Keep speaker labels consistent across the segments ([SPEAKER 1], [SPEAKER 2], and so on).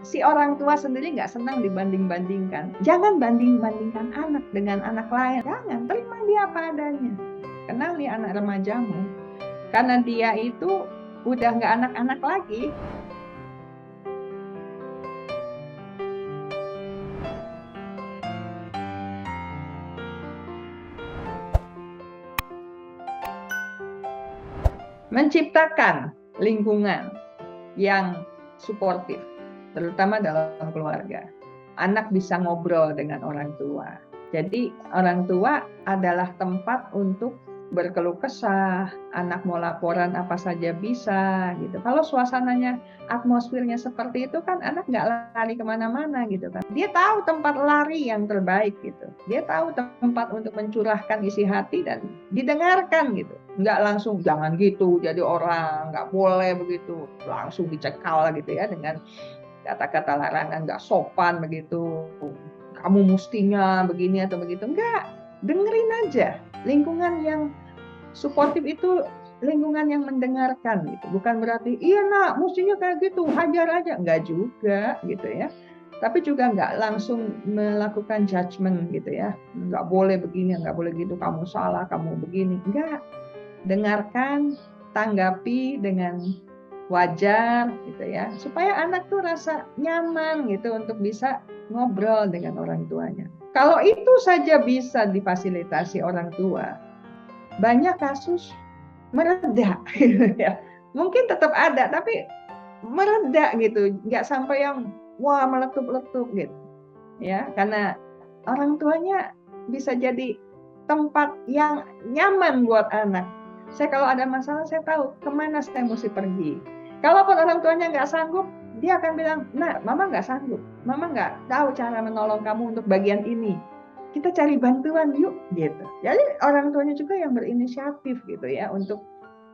[SPEAKER 1] si orang tua sendiri nggak senang dibanding-bandingkan, jangan banding-bandingkan anak dengan anak lain. Jangan, terima dia apa adanya. Kenali anak remajamu, karena dia itu udah nggak anak-anak lagi. Menciptakan lingkungan yang suportif, terutama dalam keluarga. Anak bisa ngobrol dengan orang tua. Jadi orang tua adalah tempat untuk berkeluh kesah, anak mau laporan apa saja bisa gitu. Kalau suasananya, atmosfernya seperti itu kan anak nggak lari kemana-mana gitu kan. Dia tahu tempat lari yang terbaik gitu. Dia tahu tempat untuk mencurahkan isi hati dan didengarkan gitu. Nggak langsung jangan gitu, jadi orang nggak boleh begitu, langsung dicekal gitu ya dengan kata-kata larangan, nggak sopan begitu. Kamu mestinya begini atau begitu. Enggak, dengerin aja. Lingkungan yang suportif itu lingkungan yang mendengarkan gitu. Bukan berarti iya nak mestinya kayak gitu, hajar aja. Enggak juga gitu ya. Tapi juga enggak langsung melakukan judgement gitu ya. Enggak boleh begini, enggak boleh gitu, kamu salah, kamu begini. Enggak. Dengarkan, tanggapi dengan wajar gitu ya. Supaya anak tuh rasa nyaman gitu untuk bisa ngobrol dengan orang tuanya. Kalau itu saja bisa difasilitasi orang tua, banyak kasus mereda gitu ya. Mungkin tetap ada tapi mereda gitu, nggak sampai yang wah meletup-letup gitu ya, karena orang tuanya bisa jadi tempat yang nyaman buat anak. Saya kalau ada masalah saya tahu kemana saya mesti pergi. Kalaupun orang tuanya nggak sanggup, dia akan bilang, nah mama nggak sanggup, mama nggak tahu cara menolong kamu untuk bagian ini, kita cari bantuan yuk gitu. Jadi orang tuanya juga yang berinisiatif gitu ya untuk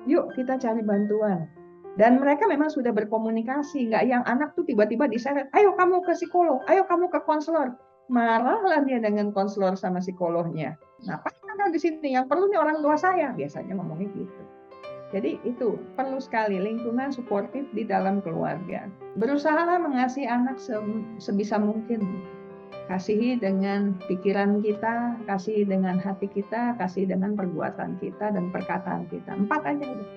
[SPEAKER 1] yuk kita cari bantuan. Dan mereka memang sudah berkomunikasi, nggak yang anak tuh tiba-tiba diseret, ayo kamu ke psikolog, ayo kamu ke konselor. Marahlah dia dengan konselor sama psikolognya. Ngapain Anda di sini? Yang perlu nih orang tua saya, biasanya ngomongnya gitu. Jadi itu perlu sekali lingkungan suportif di dalam keluarga. Berusahalah mengasihi anak sebisa mungkin. Kasihi dengan pikiran kita, kasihi dengan hati kita, kasihi dengan perbuatan kita dan perkataan kita. 4 aja udah.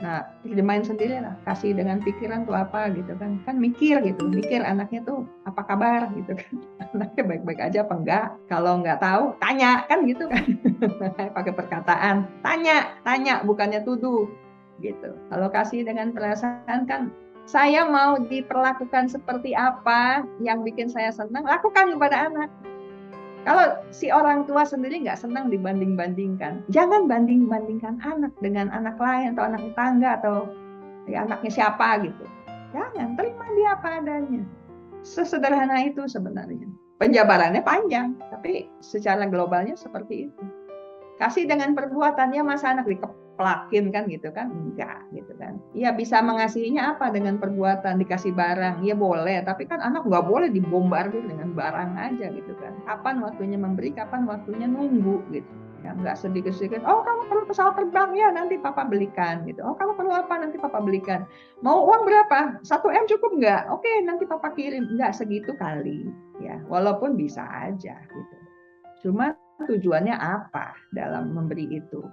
[SPEAKER 1] Nah, terjemahin sendiri lah. Kasih dengan pikiran tuh apa gitu kan. Kan mikir gitu. Mikir anaknya tuh apa kabar gitu kan. Anaknya baik-baik aja apa enggak. Kalau enggak tahu, tanya kan gitu kan. Pakai perkataan. Tanya bukannya tuduh gitu. Kalau kasih dengan perasaan kan, saya mau diperlakukan seperti apa yang bikin saya senang, lakukan kepada anak. Kalau si orang tua sendiri nggak senang dibanding-bandingkan, jangan banding-bandingkan anak dengan anak lain atau anak tetangga atau ya, anaknya siapa gitu. Jangan, terima dia apa adanya. Sesederhana itu sebenarnya. Penjabarannya panjang, tapi secara globalnya seperti itu. Kasih dengan perbuatannya, masa anak dikeplakin kan gitu kan, enggak gitu kan. Ya bisa mengasihinya apa dengan perbuatan, dikasih barang ya boleh, tapi kan anak nggak boleh dibombardir dengan barang aja gitu kan. Kapan waktunya memberi, kapan waktunya nunggu gitu ya. Nggak sedikit-sedikit, oh kamu perlu pesawat terbang ya nanti papa belikan gitu, oh kamu perlu apa nanti papa belikan, mau uang berapa, 1 M cukup nggak, oke nanti papa kirim. Nggak segitu kali ya, walaupun bisa aja gitu. Cuma tujuannya apa dalam memberi itu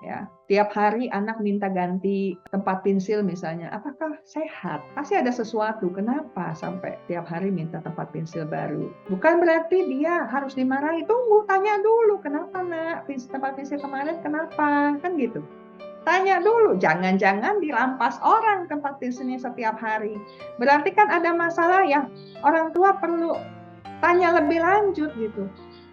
[SPEAKER 1] ya. Tiap hari anak minta ganti tempat pensil misalnya, apakah sehat? Pasti ada sesuatu. Kenapa sampai tiap hari minta tempat pensil baru? Bukan berarti dia harus dimarahi. Tunggu, tanya dulu, kenapa nak tempat pensil kemarin kenapa, kan gitu. Tanya dulu, jangan-jangan dirampas orang tempat pensilnya setiap hari. Berarti kan ada masalah yang orang tua perlu tanya lebih lanjut gitu.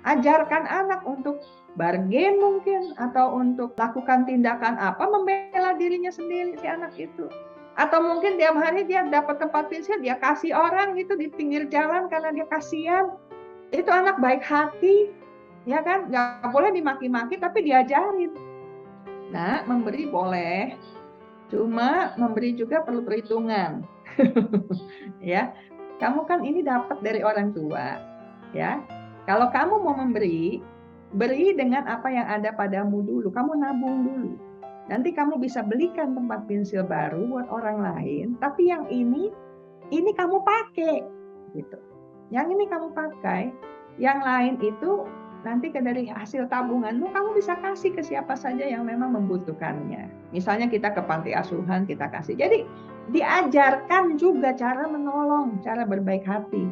[SPEAKER 1] Ajarkan anak untuk bargain mungkin, atau untuk lakukan tindakan apa, membela dirinya sendiri si anak itu. Atau mungkin tiap hari dia dapat tempat pensil, dia kasih orang gitu di pinggir jalan karena dia kasihan. Itu anak baik hati, ya kan? Nggak boleh dimaki-maki, tapi diajarin. Nah, memberi boleh, cuma memberi juga perlu perhitungan. Ya, kamu kan ini dapat dari orang tua, ya. Kalau kamu mau memberi, beri dengan apa yang ada padamu dulu. Kamu nabung dulu. Nanti kamu bisa belikan tempat pensil baru buat orang lain, tapi yang ini kamu pakai. gitu. Yang ini kamu pakai, yang lain itu nanti dari hasil tabunganmu kamu bisa kasih ke siapa saja yang memang membutuhkannya. Misalnya kita ke panti asuhan kita kasih. Jadi diajarkan juga cara menolong, cara berbaik hati.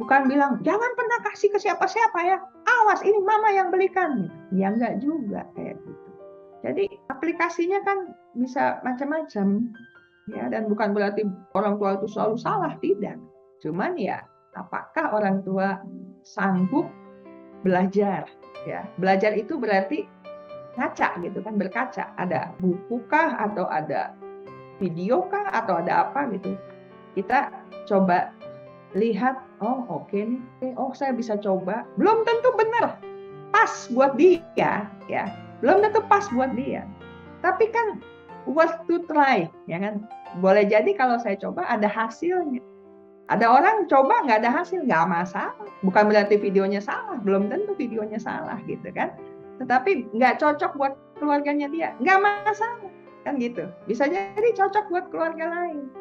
[SPEAKER 1] Bukan bilang jangan pernah kasih ke siapa-siapa ya. Awas ini mama yang belikan. Ya enggak juga kayak gitu. Jadi aplikasinya kan bisa macam-macam ya, dan bukan berarti orang tua itu selalu salah, tidak. Cuman ya apakah orang tua sanggup belajar ya. Belajar itu berarti ngaca gitu kan, berkaca. Ada buku kah atau ada video kah atau ada apa gitu. Kita coba lihat, oh oke nih, oh saya bisa coba. Belum tentu benar pas buat dia ya. Belum tentu pas buat dia. Tapi kan worth to try ya kan. Boleh jadi kalau saya coba ada hasilnya. Ada orang coba nggak ada hasil, nggak masalah. Bukan berarti videonya salah, belum tentu videonya salah gitu kan. Tetapi nggak cocok buat keluarganya dia, nggak masalah kan gitu. Bisa jadi cocok buat keluarga lain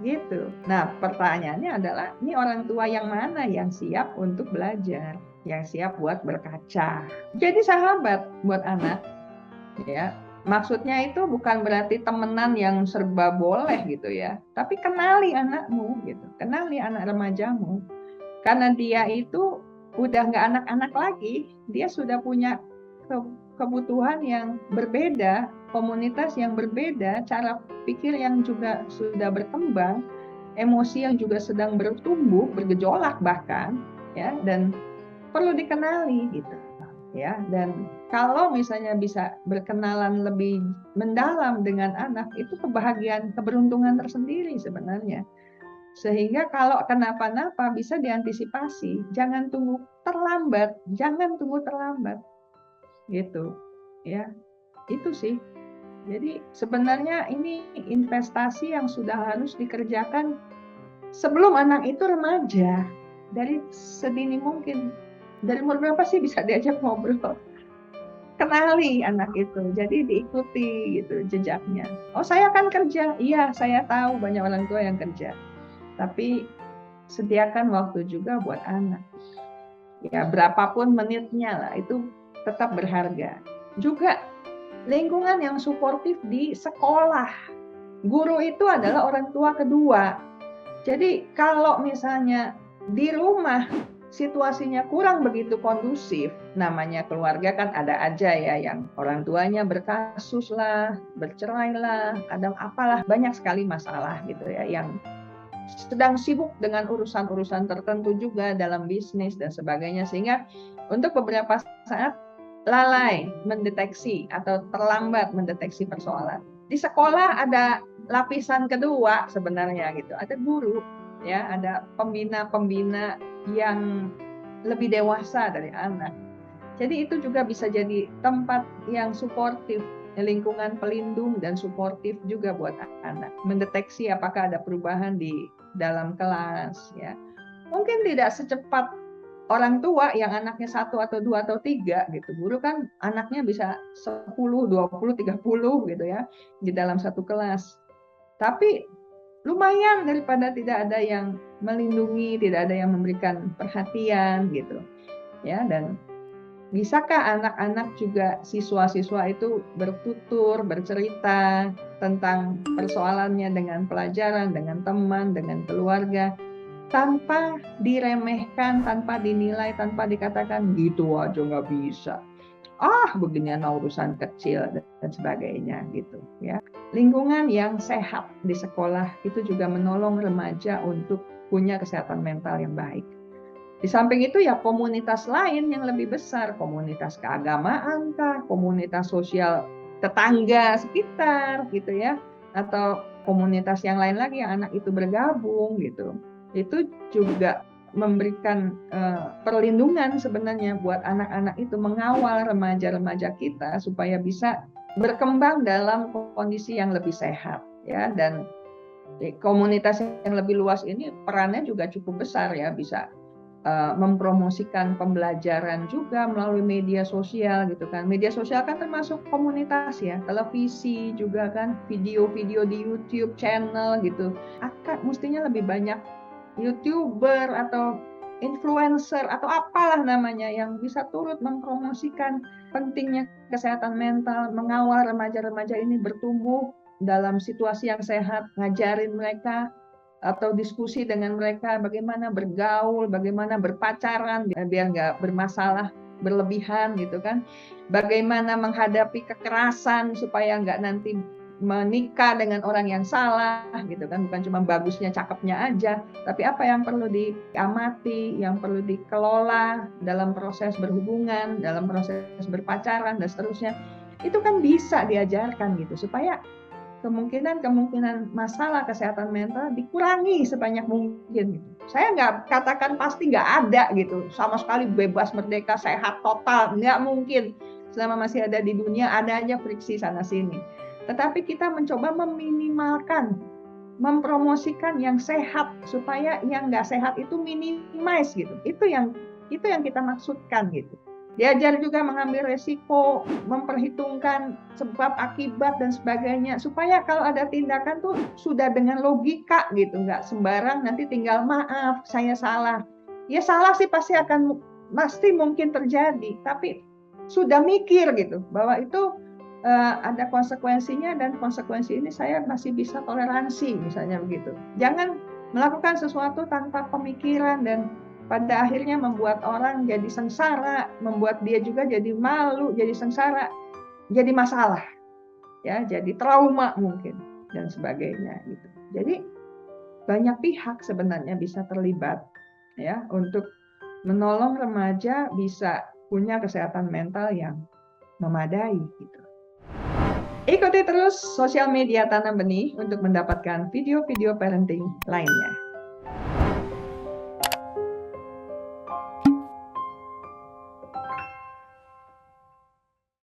[SPEAKER 1] gitu. Nah pertanyaannya adalah, ini orang tua yang mana yang siap untuk belajar, yang siap buat berkaca. Jadi sahabat buat anak ya. Maksudnya itu bukan berarti temenan yang serba boleh gitu ya. Tapi kenali anakmu gitu. Kenali anak remajamu. Karena dia itu udah nggak anak-anak lagi. Dia sudah punya kebutuhan yang berbeda, komunitas yang berbeda, cara pikir yang juga sudah berkembang, emosi yang juga sedang bertumbuh, bergejolak bahkan, ya, dan perlu dikenali gitu. Ya, dan kalau misalnya bisa berkenalan lebih mendalam dengan anak, itu kebahagiaan, keberuntungan tersendiri sebenarnya. Sehingga kalau kenapa-napa bisa diantisipasi, jangan tunggu terlambat, jangan tunggu terlambat. Gitu. Ya, itu sih. Jadi sebenarnya ini investasi yang sudah harus dikerjakan sebelum anak itu remaja, dari sedini mungkin. Dari umur berapa sih bisa diajak ngobrol? Kenali anak itu, jadi diikuti gitu jejaknya. Oh saya kan kerja, iya saya tahu banyak orang tua yang kerja, tapi sediakan waktu juga buat anak. Ya berapapun menitnya lah, itu tetap berharga. Juga lingkungan yang suportif di sekolah. Guru itu adalah orang tua kedua. Jadi kalau misalnya di rumah situasinya kurang begitu kondusif, namanya keluarga kan ada aja ya yang orang tuanya berkasus lah, bercerai lah, kadang apalah, banyak sekali masalah gitu ya, yang sedang sibuk dengan urusan-urusan tertentu juga dalam bisnis dan sebagainya, sehingga untuk beberapa saat lalai mendeteksi atau terlambat mendeteksi persoalan. Di sekolah ada lapisan kedua sebenarnya gitu, ada guru ya, ada pembina-pembina yang lebih dewasa dari anak. Jadi itu juga bisa jadi tempat yang suportif, lingkungan pelindung dan suportif juga buat anak. Mendeteksi apakah ada perubahan di dalam kelas ya. Mungkin tidak secepat orang tua yang anaknya 1 atau 2 atau 3 gitu. Guru kan anaknya bisa 10, 20, 30 gitu ya di dalam satu kelas. Tapi lumayan daripada tidak ada yang melindungi, tidak ada yang memberikan perhatian gitu. Ya, dan bisakah anak-anak juga, siswa-siswa itu bertutur, bercerita tentang persoalannya dengan pelajaran, dengan teman, dengan keluarga, tanpa diremehkan, tanpa dinilai, tanpa dikatakan gitu aja nggak bisa. Beginian urusan kecil dan sebagainya gitu ya. Lingkungan yang sehat di sekolah itu juga menolong remaja untuk punya kesehatan mental yang baik. Di samping itu ya komunitas lain yang lebih besar, komunitas keagamaan kah, komunitas sosial tetangga sekitar gitu ya, atau komunitas yang lain lagi yang anak itu bergabung gitu. Itu juga memberikan perlindungan sebenarnya buat anak-anak itu, mengawal remaja-remaja kita supaya bisa berkembang dalam kondisi yang lebih sehat ya. Dan komunitas yang lebih luas ini perannya juga cukup besar ya, bisa mempromosikan pembelajaran juga melalui media sosial gitu kan. Media sosial kan termasuk komunitas ya, televisi juga kan, video-video di YouTube channel gitu. Mestinya lebih banyak YouTuber atau influencer atau apalah namanya yang bisa turut mempromosikan pentingnya kesehatan mental, mengawal remaja-remaja ini bertumbuh dalam situasi yang sehat, ngajarin mereka atau diskusi dengan mereka bagaimana bergaul, bagaimana berpacaran biar nggak bermasalah berlebihan gitu kan, bagaimana menghadapi kekerasan supaya nggak nanti menikah dengan orang yang salah gitu kan, bukan cuma bagusnya cakepnya aja, tapi apa yang perlu diamati, yang perlu dikelola dalam proses berhubungan, dalam proses berpacaran dan seterusnya, itu kan bisa diajarkan gitu supaya kemungkinan masalah kesehatan mental dikurangi sebanyak mungkin gitu. Saya nggak katakan pasti nggak ada gitu, sama sekali bebas merdeka sehat total, nggak mungkin. Selama masih ada di dunia ada aja friksi sana sini. Tetapi kita mencoba meminimalkan, mempromosikan yang sehat supaya yang nggak sehat itu minimize gitu. Itu yang kita maksudkan gitu. Diajar juga mengambil resiko, memperhitungkan sebab akibat dan sebagainya supaya kalau ada tindakan tuh sudah dengan logika gitu, nggak sembarang nanti tinggal maaf saya salah. Ya salah sih pasti mungkin terjadi, tapi sudah mikir gitu bahwa itu ada konsekuensinya dan konsekuensi ini saya masih bisa toleransi misalnya begitu. Jangan melakukan sesuatu tanpa pemikiran dan pada akhirnya membuat orang jadi sengsara, membuat dia juga jadi malu, jadi sengsara, jadi masalah, ya, jadi trauma mungkin dan sebagainya gitu. Jadi banyak pihak sebenarnya bisa terlibat ya untuk menolong remaja bisa punya kesehatan mental yang memadai gitu. Ikuti terus sosial media Tanam Benih untuk mendapatkan video-video parenting lainnya.